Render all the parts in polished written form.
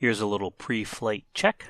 Here's a little pre-flight check.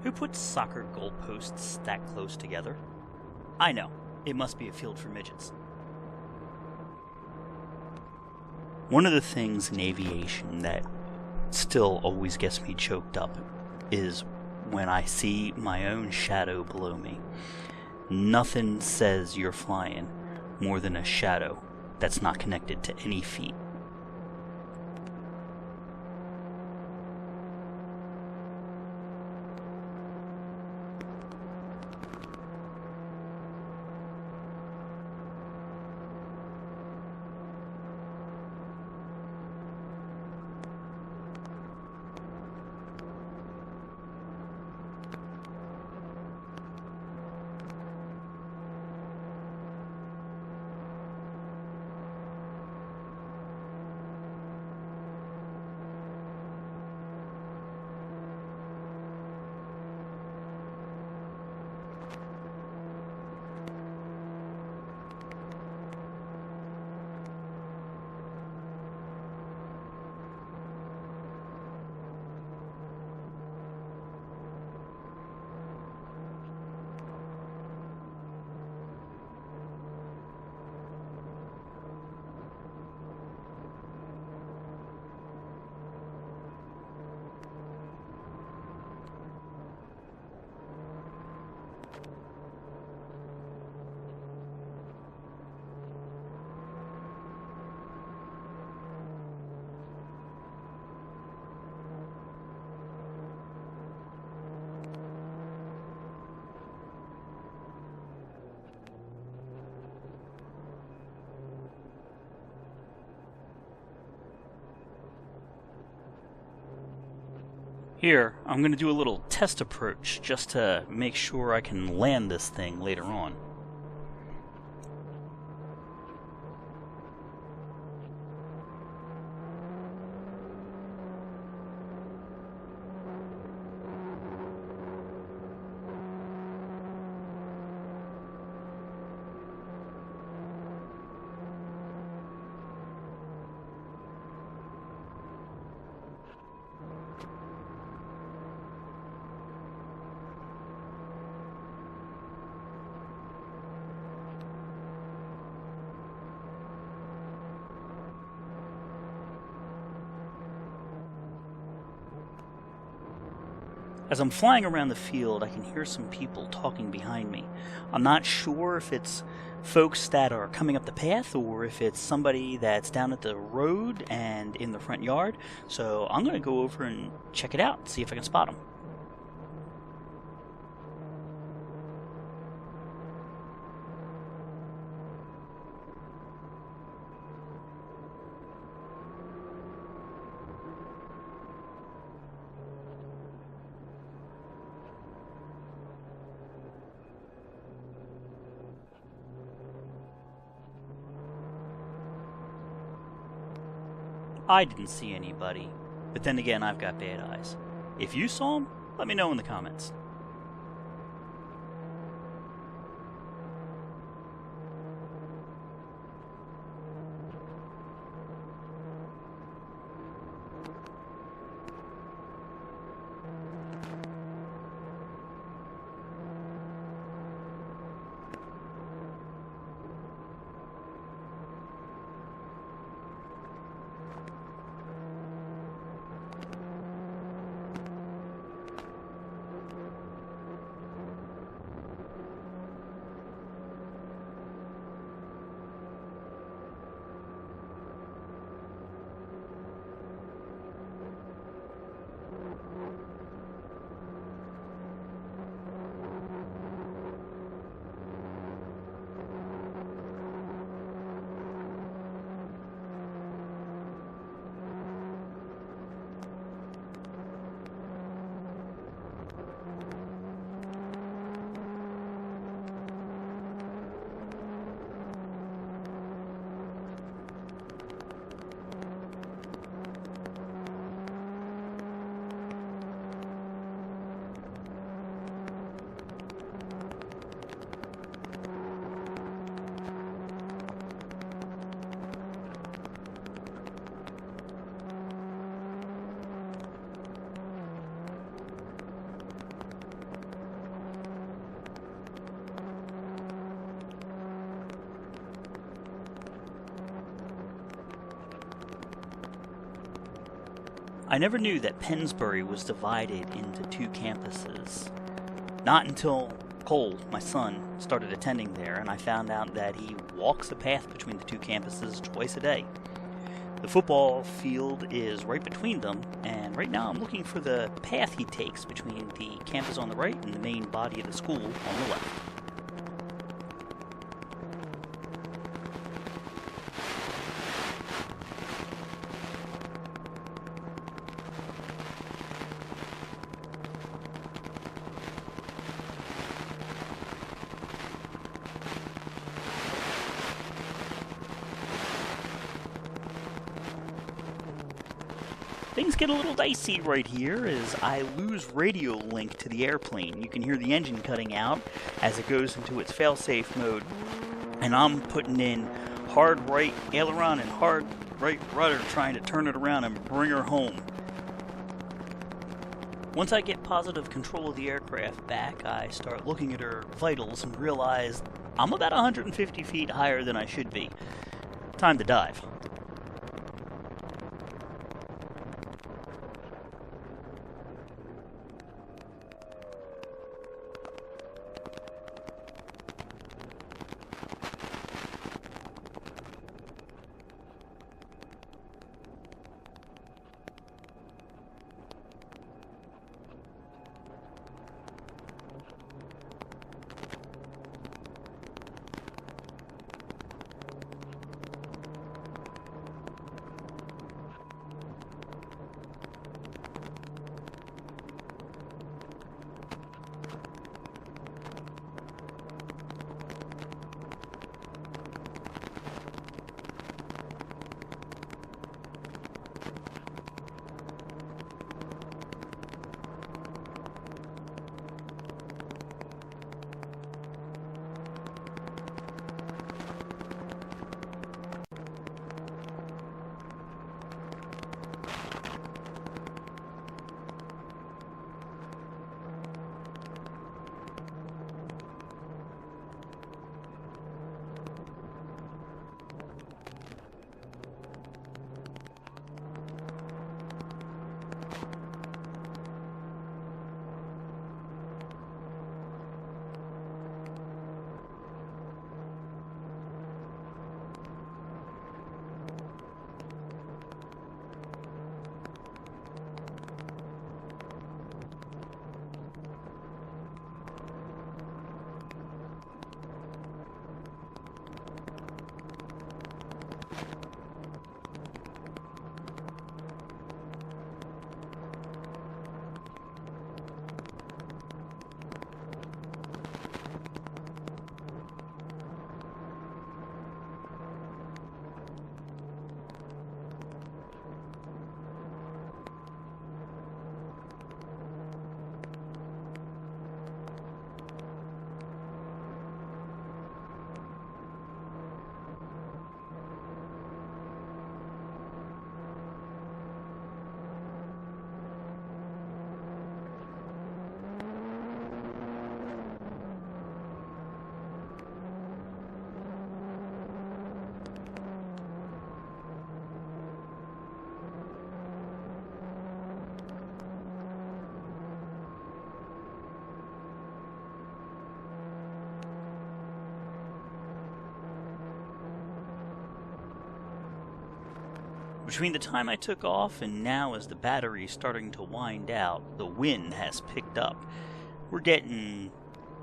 Who puts soccer goalposts that close together? I know, it must be a field for midgets. One of the things in aviation that still always gets me choked up is when I see my own shadow below me. Nothing says you're flying more than a shadow that's not connected to any feet. Here, I'm going to do a little test approach just to make sure I can land this thing later on. As I'm flying around the field, I can hear some people talking behind me. I'm not sure if it's folks that are coming up the path or if it's somebody that's down at the road and in the front yard. So I'm going to go over and check it out, see if I can spot them. I didn't see anybody, but then again, I've got bad eyes. If you saw them, let me know in the comments. I never knew that Pennsberry was divided into two campuses. Not until Cole, my son, started attending there, and I found out that he walks a path between the two campuses twice a day. The football field is right between them, and right now I'm looking for the path he takes between the campus on the right and the main body of the school on the left. Things get a little dicey right here as I lose radio link to the airplane. You can hear the engine cutting out as it goes into its fail-safe mode. And I'm putting in hard right aileron and hard right rudder trying to turn it around and bring her home. Once I get positive control of the aircraft back, I start looking at her vitals and realize I'm about 150 feet higher than I should be. Time to dive. Between the time I took off and now, as the battery is starting to wind out, the wind has picked up. We're getting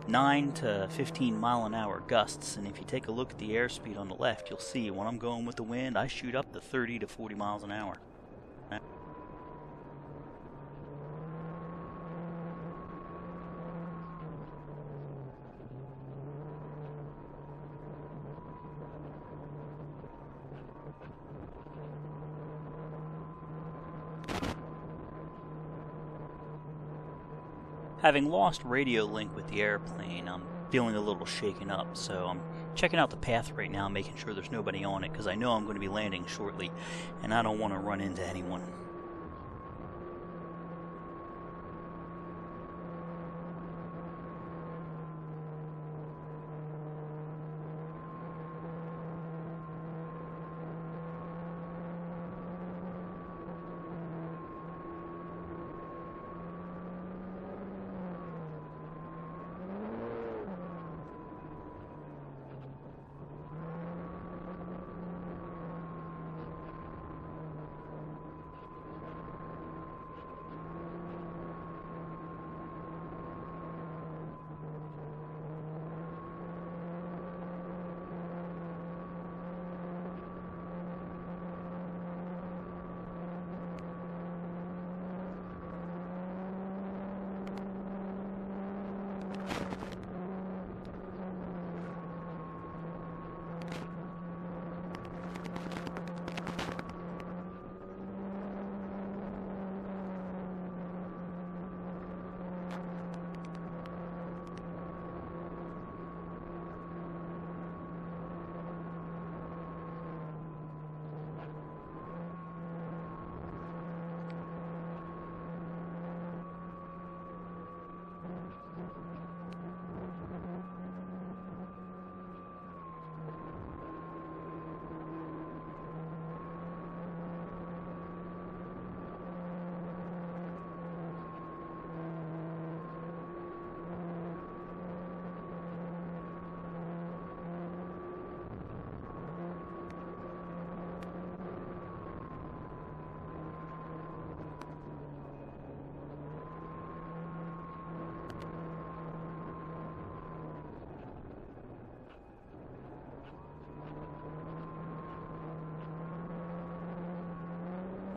9 to 15 mile an hour gusts, and if you take a look at the airspeed on the left, you'll see when I'm going with the wind, I shoot up to 30 to 40 miles an hour. Having lost radio link with the airplane, I'm feeling a little shaken up, so I'm checking out the path right now, making sure there's nobody on it, because I know I'm going to be landing shortly, and I don't want to run into anyone.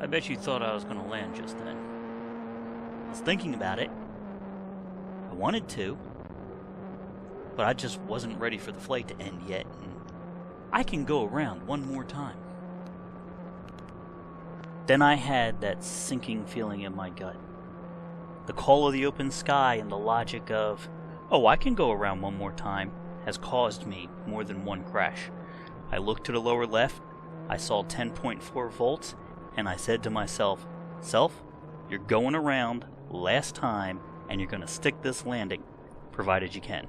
I bet you thought I was going to land just then. I was thinking about it. I wanted to. But I just wasn't ready for the flight to end yet, and I can go around one more time. Then I had that sinking feeling in my gut. The call of the open sky and the logic of, oh, I can go around one more time, has caused me more than one crash. I looked to the lower left, I saw 10.4 volts, and I said to myself, Self, you're going around last time, and you're going to stick this landing, provided you can.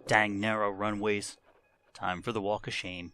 Dang narrow runways. Time for the walk of shame.